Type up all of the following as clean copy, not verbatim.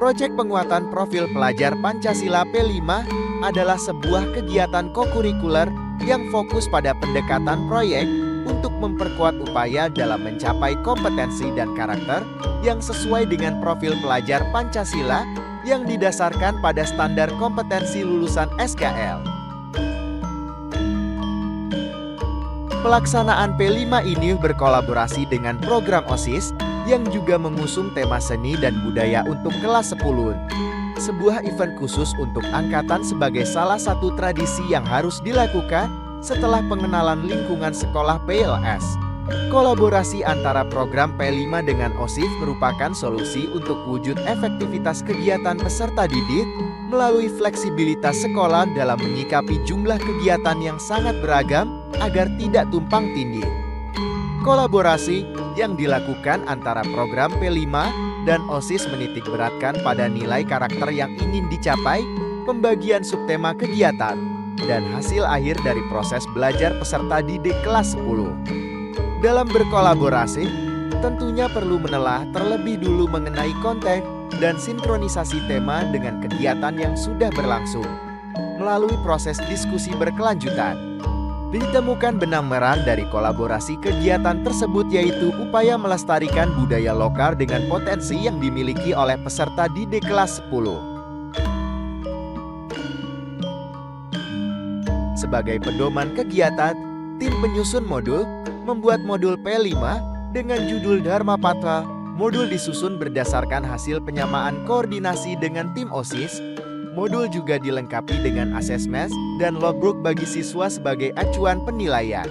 Proyek penguatan profil pelajar Pancasila P5 adalah sebuah kegiatan kokurikuler yang fokus pada pendekatan proyek untuk memperkuat upaya dalam mencapai kompetensi dan karakter yang sesuai dengan profil pelajar Pancasila yang didasarkan pada standar kompetensi lulusan SKL. Pelaksanaan P5 ini berkolaborasi dengan program OSIS yang juga mengusung tema seni dan budaya untuk kelas 10. Sebuah event khusus untuk angkatan sebagai salah satu tradisi yang harus dilakukan setelah pengenalan lingkungan sekolah PLS. Kolaborasi antara program P5 dengan OSIS merupakan solusi untuk wujud efektivitas kegiatan peserta didik melalui fleksibilitas sekolah dalam menyikapi jumlah kegiatan yang sangat beragam agar tidak tumpang tindih. Kolaborasi yang dilakukan antara program P5 dan OSIS menitik beratkan pada nilai karakter yang ingin dicapai, pembagian subtema kegiatan, dan hasil akhir dari proses belajar peserta didik kelas 10. Dalam berkolaborasi, tentunya perlu menelaah terlebih dulu mengenai konteks dan sinkronisasi tema dengan kegiatan yang sudah berlangsung. Melalui proses diskusi berkelanjutan, ditemukan benang merah dari kolaborasi kegiatan tersebut, yaitu upaya melestarikan budaya lokal dengan potensi yang dimiliki oleh peserta didik kelas 10. Sebagai pedoman kegiatan, tim penyusun modul membuat modul P5 dengan judul Dharma Patra. Modul disusun berdasarkan hasil penyamaan koordinasi dengan tim OSIS. Modul juga dilengkapi dengan asesmen dan logbook bagi siswa sebagai acuan penilaian.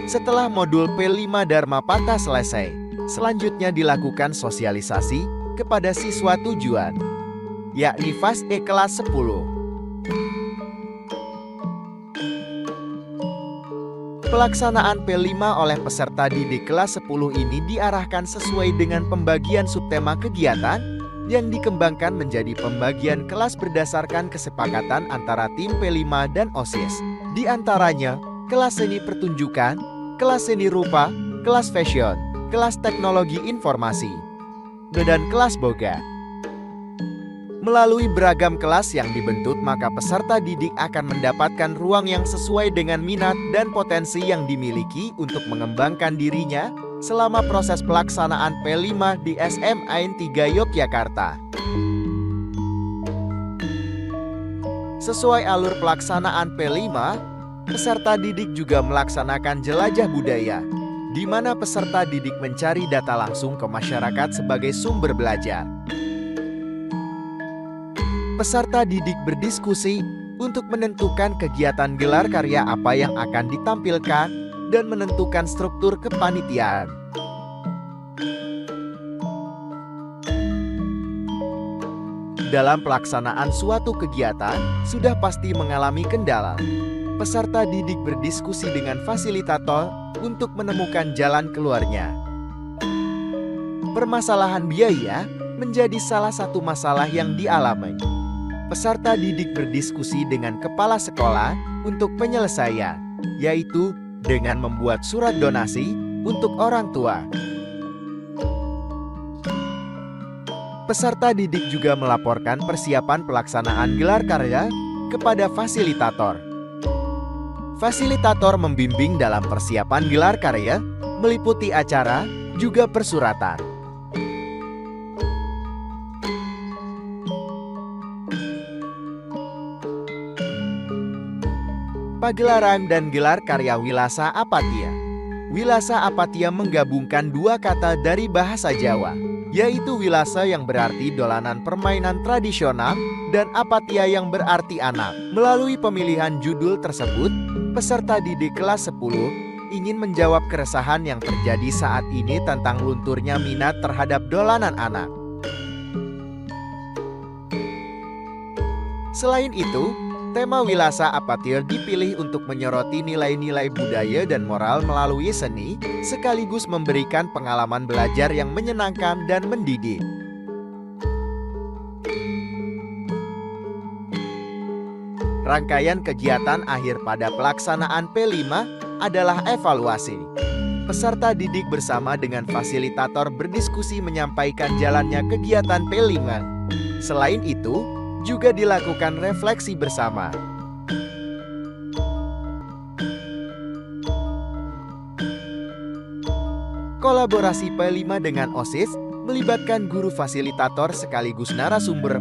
Setelah modul P5 Dharma Patra selesai, selanjutnya dilakukan sosialisasi kepada siswa tujuan, yakni fase E kelas 10. Pelaksanaan P5 oleh peserta didik kelas 10 ini diarahkan sesuai dengan pembagian subtema kegiatan yang dikembangkan menjadi pembagian kelas berdasarkan kesepakatan antara tim P5 dan OSIS. Di antaranya, kelas seni pertunjukan, kelas seni rupa, kelas fashion, kelas teknologi informasi, dan kelas boga. Melalui beragam kelas yang dibentuk, maka peserta didik akan mendapatkan ruang yang sesuai dengan minat dan potensi yang dimiliki untuk mengembangkan dirinya selama proses pelaksanaan P5 di SMA 3 Yogyakarta. Sesuai alur pelaksanaan P5, peserta didik juga melaksanakan jelajah budaya, di mana peserta didik mencari data langsung ke masyarakat sebagai sumber belajar. Peserta didik berdiskusi untuk menentukan kegiatan gelar karya apa yang akan ditampilkan dan menentukan struktur kepanitiaan. Dalam pelaksanaan suatu kegiatan, sudah pasti mengalami kendala. Peserta didik berdiskusi dengan fasilitator untuk menemukan jalan keluarnya. Permasalahan biaya menjadi salah satu masalah yang dialami. Peserta didik berdiskusi dengan kepala sekolah untuk penyelesaian, yaitu dengan membuat surat donasi untuk orang tua. Peserta didik juga melaporkan persiapan pelaksanaan gelar karya kepada fasilitator. Fasilitator membimbing dalam persiapan gelar karya, meliputi acara, juga persuratan. Pagelaran dan gelar karya Wilasa Apatia. Wilasa Apatia menggabungkan dua kata dari bahasa Jawa, yaitu wilasa yang berarti dolanan permainan tradisional dan apatia yang berarti anak. Melalui pemilihan judul tersebut, peserta didik kelas 10 ingin menjawab keresahan yang terjadi saat ini tentang lunturnya minat terhadap dolanan anak. Selain itu, tema Wilasa Apatia dipilih untuk menyoroti nilai-nilai budaya dan moral melalui seni, sekaligus memberikan pengalaman belajar yang menyenangkan dan mendidik. Rangkaian kegiatan akhir pada pelaksanaan P5 adalah evaluasi. Peserta didik bersama dengan fasilitator berdiskusi menyampaikan jalannya kegiatan P5. Selain itu, juga dilakukan refleksi bersama. Kolaborasi P5 dengan OSIS melibatkan guru fasilitator sekaligus narasumber,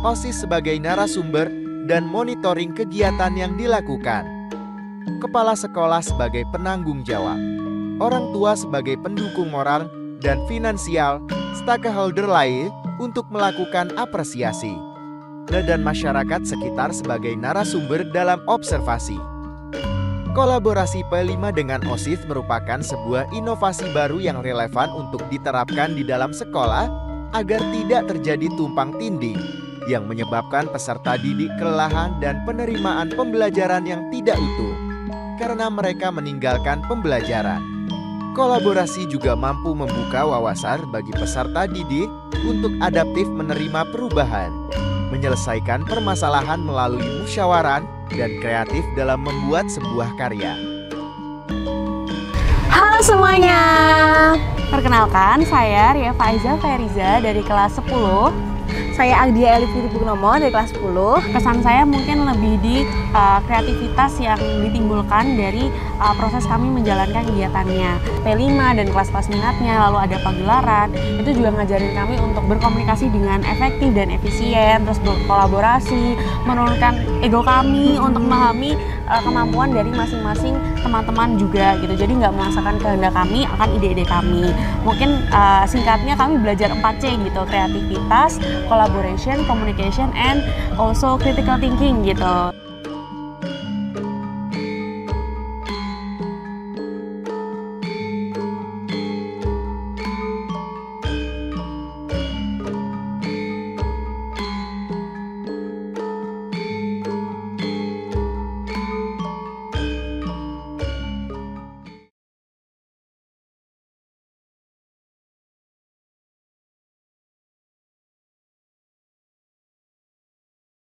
OSIS sebagai narasumber, dan monitoring kegiatan yang dilakukan. Kepala sekolah sebagai penanggung jawab, orang tua sebagai pendukung moral dan finansial, stakeholder lain untuk melakukan apresiasi, dan masyarakat sekitar sebagai narasumber dalam observasi. Kolaborasi P5 dengan OSIS merupakan sebuah inovasi baru yang relevan untuk diterapkan di dalam sekolah agar tidak terjadi tumpang tindih yang menyebabkan peserta didik kelelahan dan penerimaan pembelajaran yang tidak utuh karena mereka meninggalkan pembelajaran. Kolaborasi juga mampu membuka wawasan bagi peserta didik untuk adaptif menerima perubahan, menyelesaikan permasalahan melalui musyawarah, dan kreatif dalam membuat sebuah karya. Halo semuanya, perkenalkan saya Ria Faiza Feriza dari kelas 10. Saya Agdia Elif Purnomo dari kelas 10. Kesan saya mungkin lebih di kreativitas yang ditimbulkan dari proses kami menjalankan kegiatannya. P5 dan kelas-kelas minatnya, lalu ada pagelaran, itu juga ngajarin kami untuk berkomunikasi dengan efektif dan efisien, terus berkolaborasi, menurunkan ego kami untuk memahami kemampuan dari masing-masing teman-teman juga gitu. Jadi nggak memaksakan kehendak kami akan ide-ide kami. Mungkin singkatnya kami belajar 4C gitu, kreativitas, collaboration, communication, and also critical thinking gitu.